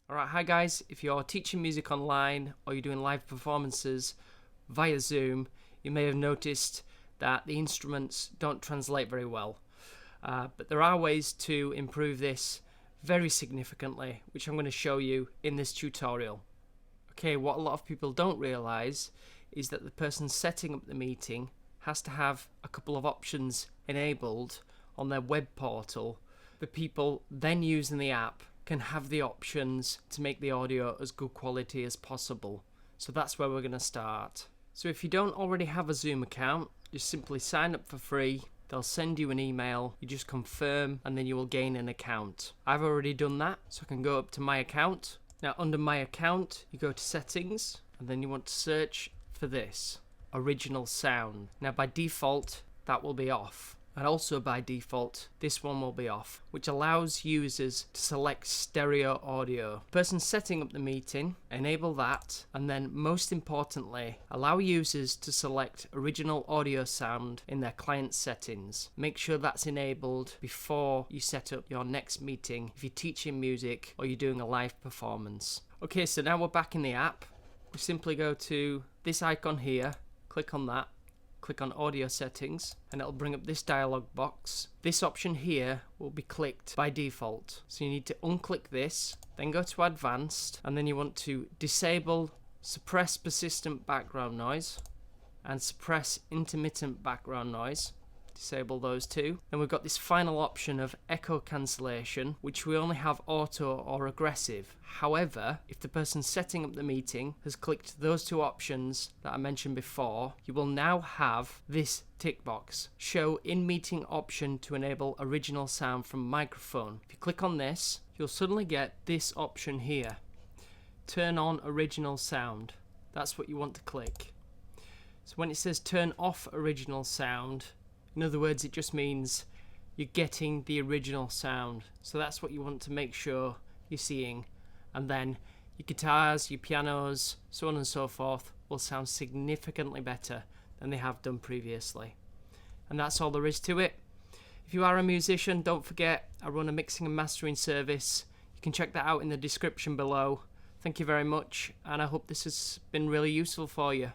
Alright, hi guys, if you're teaching music online or you're doing live performances via Zoom, you may have noticed that the instruments don't translate very well. But there are ways to improve this very significantly, which I'm going to show you in this tutorial. Okay, what a lot of people don't realise is that the person setting up the meeting has to have a couple of options enabled on their web portal. The people then using the app can have the options to make the audio as good quality as possible. So that's where we're going to start. So if you don't already have a Zoom account, just simply sign up for free. They'll send you an email, you just confirm, and then you will gain an account. I've already done that, so I can go up to my account. Now under my account, you go to settings, and then you want to search for this, original sound. Now by default, that will be off. And also by default, this one will be off, which allows users to select stereo audio. Person setting up the meeting, enable that, and then most importantly, allow users to select original audio sound in their client settings. Make sure that's enabled before you set up your next meeting if you're teaching music or you're doing a live performance. Okay, so now we're back in the app. We simply go to this icon here, click on that. Click on audio settings and it'll bring up this dialog box. This option here will be clicked by default. So you need to unclick this, then go to advanced, and then you want to disable suppress persistent background noise and suppress intermittent background noise. Disable those two. Then we've got this final option of echo cancellation, which we only have auto or aggressive. However, if the person setting up the meeting has clicked those two options that I mentioned before, you will now have this tick box, show in meeting option to enable original sound from microphone. If you click on this, you'll suddenly get this option here, turn on original sound. That's what you want to click. So when it says turn off original sound, in other words, it just means you're getting the original sound. So that's what you want to make sure you're seeing. And then your guitars, your pianos, so on and so forth will sound significantly better than they have done previously. And that's all there is to it. If you are a musician, don't forget I run a mixing and mastering service. You can check that out in the description below. Thank you very much, and I hope this has been really useful for you.